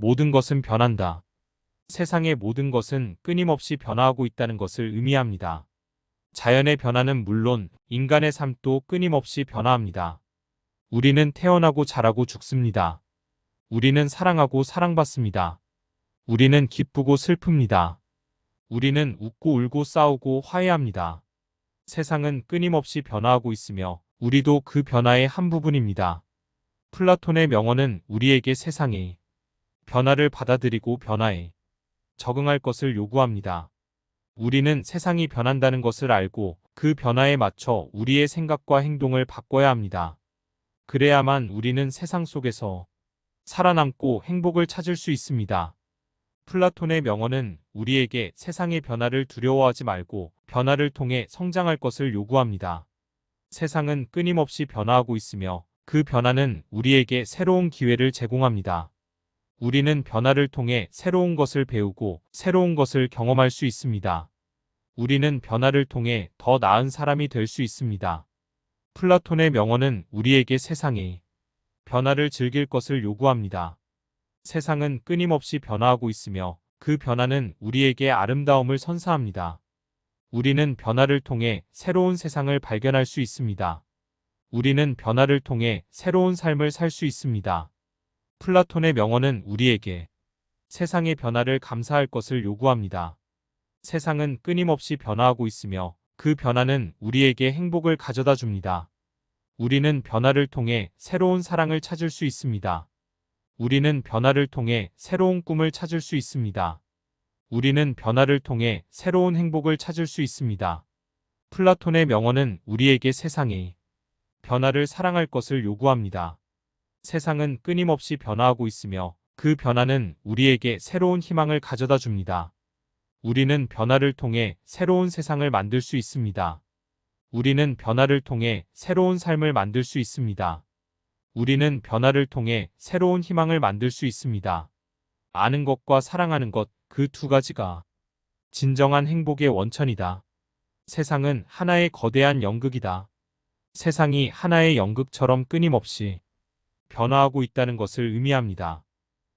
모든 것은 변한다. 세상의 모든 것은 끊임없이 변화하고 있다는 것을 의미합니다. 자연의 변화는 물론 인간의 삶도 끊임없이 변화합니다. 우리는 태어나고 자라고 죽습니다. 우리는 사랑하고 사랑받습니다. 우리는 기쁘고 슬픕니다. 우리는 웃고 울고 싸우고 화해합니다. 세상은 끊임없이 변화하고 있으며 우리도 그 변화의 한 부분입니다. 플라톤의 명언은 우리에게 세상의 변화를 받아들이고 변화에 적응할 것을 요구합니다. 우리는 세상이 변한다는 것을 알고 그 변화에 맞춰 우리의 생각과 행동을 바꿔야 합니다. 그래야만 우리는 세상 속에서 살아남고 행복을 찾을 수 있습니다. 플라톤의 명언은 우리에게 세상의 변화를 두려워하지 말고 변화를 통해 성장할 것을 요구합니다. 세상은 끊임없이 변화하고 있으며 그 변화는 우리에게 새로운 기회를 제공합니다. 우리는 변화를 통해 새로운 것을 배우고 새로운 것을 경험할 수 있습니다. 우리는 변화를 통해 더 나은 사람이 될 수 있습니다. 플라톤의 명언은 우리에게 세상의 변화를 즐길 것을 요구합니다. 세상은 끊임없이 변화하고 있으며 그 변화는 우리에게 아름다움을 선사합니다. 우리는 변화를 통해 새로운 세상을 발견할 수 있습니다. 우리는 변화를 통해 새로운 삶을 살 수 있습니다. 플라톤의 명언은 우리에게 세상의 변화를 감사할 것을 요구합니다. 세상은 끊임없이 변화하고 있으며 그 변화는 우리에게 행복을 가져다 줍니다. 우리는 변화를 통해 새로운 사랑을 찾을 수 있습니다. 우리는 변화를 통해 새로운 꿈을 찾을 수 있습니다. 우리는 변화를 통해 새로운 행복을 찾을 수 있습니다. 플라톤의 명언은 우리에게 세상의 변화를 사랑할 것을 요구합니다. 세상은 끊임없이 변화하고 있으며 그 변화는 우리에게 새로운 희망을 가져다 줍니다. 우리는 변화를 통해 새로운 세상을 만들 수 있습니다. 우리는 변화를 통해 새로운 삶을 만들 수 있습니다. 우리는 변화를 통해 새로운 희망을 만들 수 있습니다. 아는 것과 사랑하는 것, 그 두 가지가 진정한 행복의 원천이다. 세상은 하나의 거대한 연극이다. 세상이 하나의 연극처럼 끊임없이 변화하고 있다는 것을 의미합니다.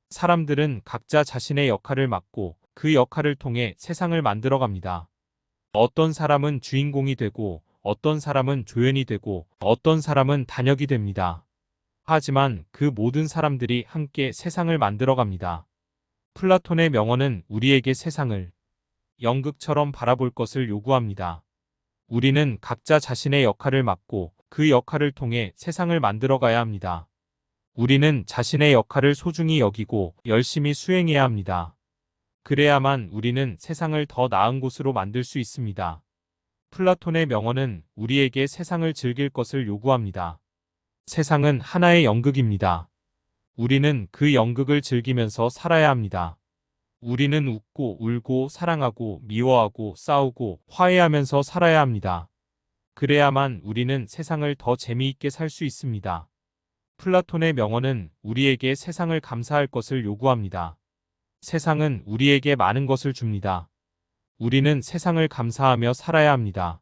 사람들은 각자 자신의 역할을 맡고 그 역할을 통해 세상을 만들어갑니다. 어떤 사람은 주인공이 되고 어떤 사람은 조연이 되고 어떤 사람은 단역이 됩니다. 하지만 그 모든 사람들이 함께 세상을 만들어갑니다. 플라톤의 명언은 우리에게 세상을 연극처럼 바라볼 것을 요구합니다. 우리는 각자 자신의 역할을 맡고 그 역할을 통해 세상을 만들어가야 합니다. 우리는 자신의 역할을 소중히 여기고 열심히 수행해야 합니다. 그래야만 우리는 세상을 더 나은 곳으로 만들 수 있습니다. 플라톤의 명언은 우리에게 세상을 즐길 것을 요구합니다. 세상은 하나의 연극입니다. 우리는 그 연극을 즐기면서 살아야 합니다. 우리는 웃고 울고 사랑하고 미워하고 싸우고 화해하면서 살아야 합니다. 그래야만 우리는 세상을 더 재미있게 살 수 있습니다. 플라톤의 명언은 우리에게 세상을 감사할 것을 요구합니다. 세상은 우리에게 많은 것을 줍니다. 우리는 세상을 감사하며 살아야 합니다.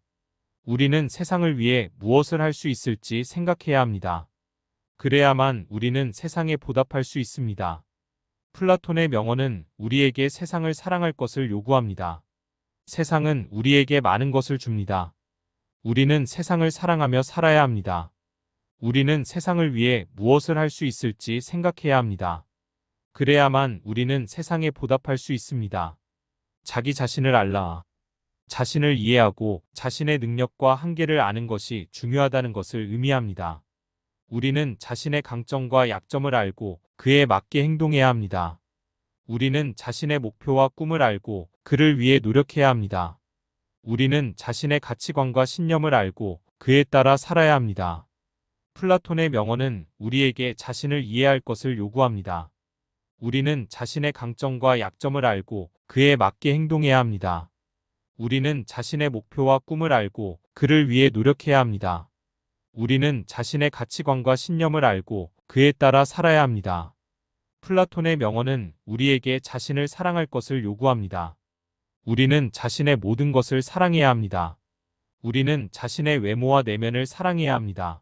우리는 세상을 위해 무엇을 할 수 있을지 생각해야 합니다. 그래야만 우리는 세상에 보답할 수 있습니다. 플라톤의 명언은 우리에게 세상을 사랑할 것을 요구합니다. 세상은 우리에게 많은 것을 줍니다. 우리는 세상을 사랑하며 살아야 합니다. 우리는 세상을 위해 무엇을 할 수 있을지 생각해야 합니다. 그래야만 우리는 세상에 보답할 수 있습니다. 자기 자신을 알라. 자신을 이해하고 자신의 능력과 한계를 아는 것이 중요하다는 것을 의미합니다. 우리는 자신의 강점과 약점을 알고 그에 맞게 행동해야 합니다. 우리는 자신의 목표와 꿈을 알고 그를 위해 노력해야 합니다. 우리는 자신의 가치관과 신념을 알고 그에 따라 살아야 합니다. 플라톤의 명언은 우리에게 자신을 이해할 것을 요구합니다. 우리는 자신의 강점과 약점을 알고 그에 맞게 행동해야 합니다. 우리는 자신의 목표와 꿈을 알고 그를 위해 노력해야 합니다. 우리는 자신의 가치관과 신념을 알고 그에 따라 살아야 합니다. 플라톤의 명언은 우리에게 자신을 사랑할 것을 요구합니다. 우리는 자신의 모든 것을 사랑해야 합니다. 우리는 자신의 외모와 내면을 사랑해야 합니다.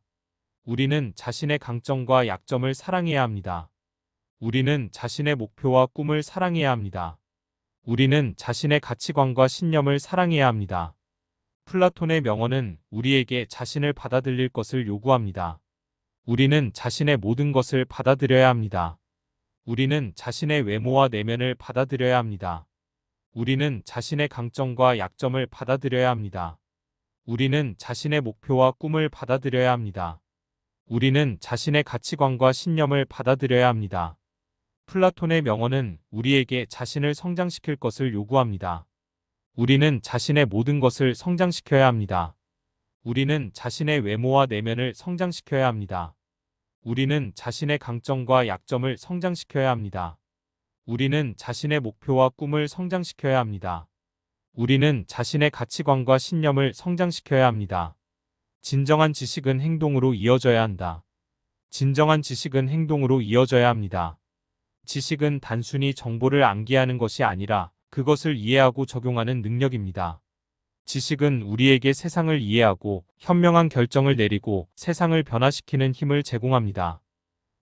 우리는 자신의 강점과 약점을 사랑해야 합니다. 우리는 자신의 목표와 꿈을 사랑해야 합니다. 우리는 자신의 가치관과 신념을 사랑해야 합니다. 플라톤의 명언은 우리에게 자신을 받아들일 것을 요구합니다. 우리는 자신의 모든 것을 받아들여야 합니다. 우리는 자신의 외모와 내면을 받아들여야 합니다. 우리는 자신의 강점과 약점을 받아들여야 합니다. 우리는 자신의 목표와 꿈을 받아들여야 합니다. 우리는 자신의 가치관과 신념을 받아들여야 합니다. 플라톤의 명언은 우리에게 자신을 성장시킬 것을 요구합니다. 우리는 자신의 모든 것을 성장시켜야 합니다. 우리는 자신의 외모와 내면을 성장시켜야 합니다. 우리는 자신의 강점과 약점을 성장시켜야 합니다. 우리는 자신의 목표와 꿈을 성장시켜야 합니다. 우리는 자신의 가치관과 신념을 성장시켜야 합니다. 진정한 지식은 행동으로 이어져야 한다. 진정한 지식은 행동으로 이어져야 합니다. 지식은 단순히 정보를 암기하는 것이 아니라 그것을 이해하고 적용하는 능력입니다. 지식은 우리에게 세상을 이해하고 현명한 결정을 내리고 세상을 변화시키는 힘을 제공합니다.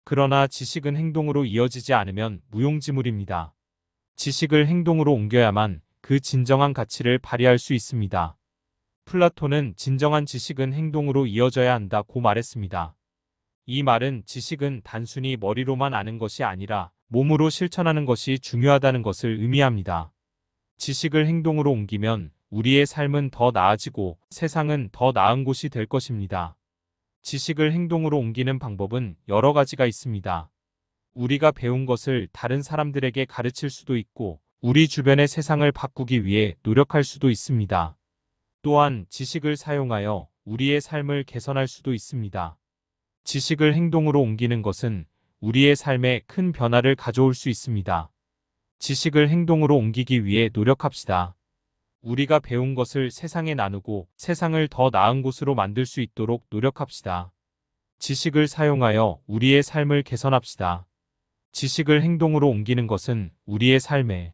그러나 지식은 행동으로 이어지지 않으면 무용지물입니다. 지식을 행동으로 옮겨야만 그 진정한 가치를 발휘할 수 있습니다. 플라톤은 진정한 지식은 행동으로 이어져야 한다고 말했습니다. 이 말은 지식은 단순히 머리로만 아는 것이 아니라 몸으로 실천하는 것이 중요하다는 것을 의미합니다. 지식을 행동으로 옮기면 우리의 삶은 더 나아지고 세상은 더 나은 곳이 될 것입니다. 지식을 행동으로 옮기는 방법은 여러 가지가 있습니다. 우리가 배운 것을 다른 사람들에게 가르칠 수도 있고 우리 주변의 세상을 바꾸기 위해 노력할 수도 있습니다. 또한 지식을 사용하여 우리의 삶을 개선할 수도 있습니다. 지식을 행동으로 옮기는 것은 우리의 삶에 큰 변화를 가져올 수 있습니다. 지식을 행동으로 옮기기 위해 노력합시다. 우리가 배운 것을 세상에 나누고 세상을 더 나은 곳으로 만들 수 있도록 노력합시다. 지식을 사용하여 우리의 삶을 개선합시다. 지식을 행동으로 옮기는 것은 우리의 삶에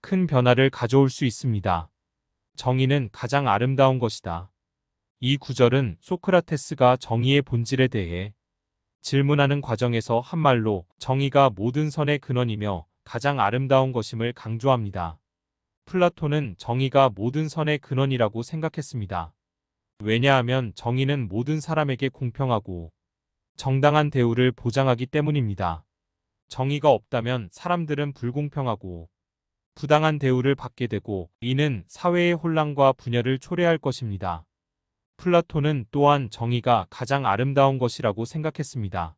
큰 변화를 가져올 수 있습니다. 정의는 가장 아름다운 것이다. 이 구절은 소크라테스가 정의의 본질에 대해 질문하는 과정에서 한 말로 정의가 모든 선의 근원이며 가장 아름다운 것임을 강조합니다. 플라톤은 정의가 모든 선의 근원이라고 생각했습니다. 왜냐하면 정의는 모든 사람에게 공평하고 정당한 대우를 보장하기 때문입니다. 정의가 없다면 사람들은 불공평하고 부당한 대우를 받게 되고 이는 사회의 혼란과 분열을 초래할 것입니다. 플라톤은 또한 정의가 가장 아름다운 것이라고 생각했습니다.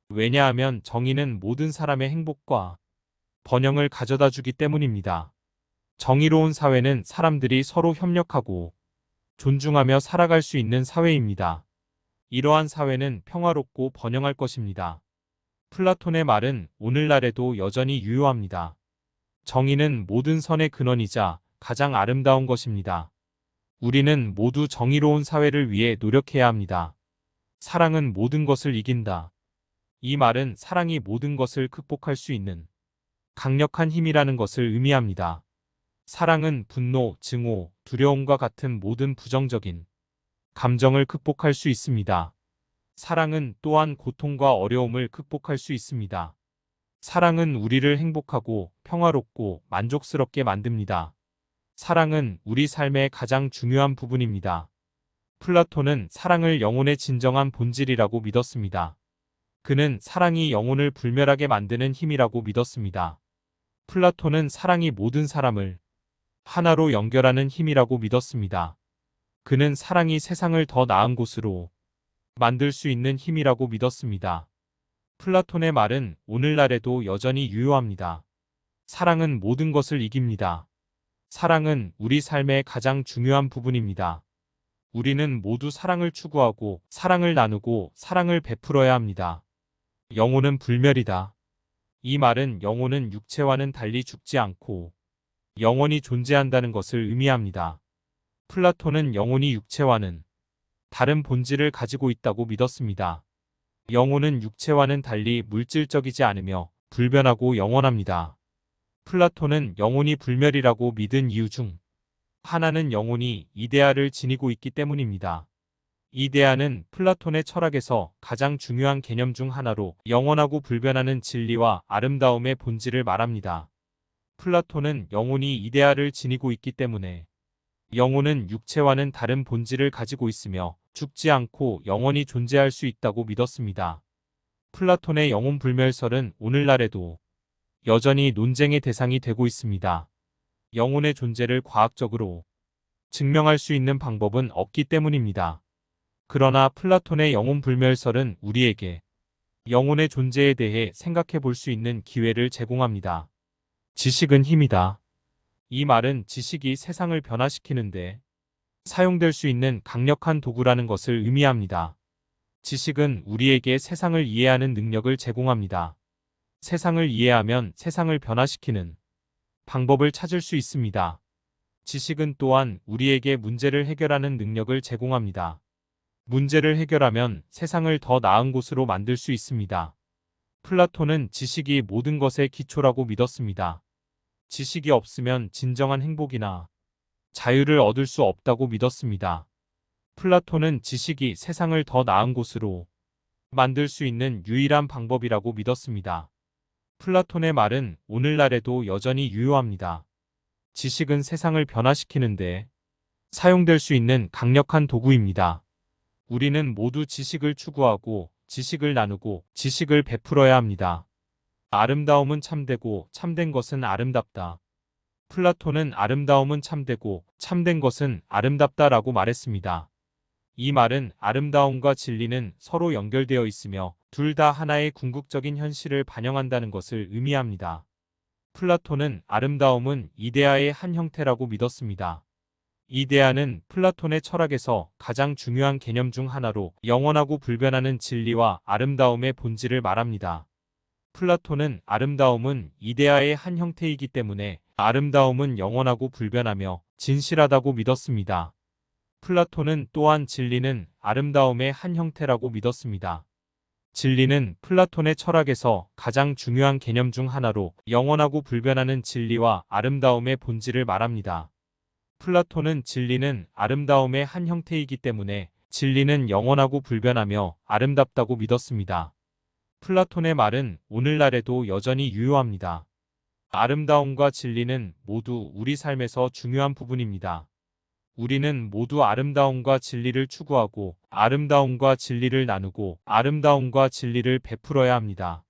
왜냐하면 정의는 모든 사람의 행복과 번영을 가져다 주기 때문입니다. 정의로운 사회는 사람들이 서로 협력하고 존중하며 살아갈 수 있는 사회입니다. 이러한 사회는 평화롭고 번영할 것입니다. 플라톤의 말은 오늘날에도 여전히 유효합니다. 정의는 모든 선의 근원이자 가장 아름다운 것입니다. 우리는 모두 정의로운 사회를 위해 노력해야 합니다. 사랑은 모든 것을 이긴다. 이 말은 사랑이 모든 것을 극복할 수 있는 강력한 힘이라는 것을 의미합니다. 사랑은 분노, 증오, 두려움과 같은 모든 부정적인 감정을 극복할 수 있습니다. 사랑은 또한 고통과 어려움을 극복할 수 있습니다. 사랑은 우리를 행복하고 평화롭고 만족스럽게 만듭니다. 사랑은 우리 삶의 가장 중요한 부분입니다. 플라톤은 사랑을 영혼의 진정한 본질이라고 믿었습니다. 그는 사랑이 영혼을 불멸하게 만드는 힘이라고 믿었습니다. 플라톤은 사랑이 모든 사람을 하나로 연결하는 힘이라고 믿었습니다. 그는 사랑이 세상을 더 나은 곳으로 만들 수 있는 힘이라고 믿었습니다. 플라톤의 말은 오늘날에도 여전히 유효합니다. 사랑은 모든 것을 이깁니다. 사랑은 우리 삶의 가장 중요한 부분입니다. 우리는 모두 사랑을 추구하고 사랑을 나누고 사랑을 베풀어야 합니다. 영혼은 불멸이다. 이 말은 영혼은 육체와는 달리 죽지 않고 영원히 존재한다는 것을 의미합니다. 플라톤은 영혼이 육체와는 다른 본질을 가지고 있다고 믿었습니다. 영혼은 육체와는 달리 물질적이지 않으며 불변하고 영원합니다. 플라톤은 영혼이 불멸이라고 믿은 이유 중 하나는 영혼이 이데아를 지니고 있기 때문입니다. 이데아는 플라톤의 철학에서 가장 중요한 개념 중 하나로 영원하고 불변하는 진리와 아름다움의 본질을 말합니다. 플라톤은 영혼이 이데아를 지니고 있기 때문에 영혼은 육체와는 다른 본질을 가지고 있으며 죽지 않고 영원히 존재할 수 있다고 믿었습니다. 플라톤의 영혼 불멸설은 오늘날에도 여전히 논쟁의 대상이 되고 있습니다. 영혼의 존재를 과학적으로 증명할 수 있는 방법은 없기 때문입니다. 그러나 플라톤의 영혼 불멸설은 우리에게 영혼의 존재에 대해 생각해 볼 수 있는 기회를 제공합니다. 지식은 힘이다. 이 말은 지식이 세상을 변화시키는데 사용될 수 있는 강력한 도구라는 것을 의미합니다. 지식은 우리에게 세상을 이해하는 능력을 제공합니다. 세상을 이해하면 세상을 변화시키는 방법을 찾을 수 있습니다. 지식은 또한 우리에게 문제를 해결하는 능력을 제공합니다. 문제를 해결하면 세상을 더 나은 곳으로 만들 수 있습니다. 플라톤은 지식이 모든 것의 기초라고 믿었습니다. 지식이 없으면 진정한 행복이나 자유를 얻을 수 없다고 믿었습니다. 플라톤은 지식이 세상을 더 나은 곳으로 만들 수 있는 유일한 방법이라고 믿었습니다. 플라톤의 말은 오늘날에도 여전히 유효합니다. 지식은 세상을 변화시키는데 사용될 수 있는 강력한 도구입니다. 우리는 모두 지식을 추구하고 지식을 나누고 지식을 베풀어야 합니다. 아름다움은 참되고 참된 것은 아름답다. 플라톤은 아름다움은 참되고 참된 것은 아름답다라고 말했습니다. 이 말은 아름다움과 진리는 서로 연결되어 있으며 둘 다 하나의 궁극적인 현실을 반영한다는 것을 의미합니다. 플라톤은 아름다움은 이데아의 한 형태라고 믿었습니다. 이데아는 플라톤의 철학에서 가장 중요한 개념 중 하나로 영원하고 불변하는 진리와 아름다움의 본질을 말합니다. 플라톤은 아름다움은 이데아의 한 형태이기 때문에 아름다움은 영원하고 불변하며 진실하다고 믿었습니다. 플라톤은 또한 진리는 아름다움의 한 형태라고 믿었습니다. 진리는 플라톤의 철학에서 가장 중요한 개념 중 하나로 영원하고 불변하는 진리와 아름다움의 본질을 말합니다. 플라톤은 진리는 아름다움의 한 형태이기 때문에 진리는 영원하고 불변하며 아름답다고 믿었습니다. 플라톤의 말은 오늘날에도 여전히 유효합니다. 아름다움과 진리는 모두 우리 삶에서 중요한 부분입니다. 우리는 모두 아름다움과 진리를 추구하고 아름다움과 진리를 나누고 아름다움과 진리를 베풀어야 합니다.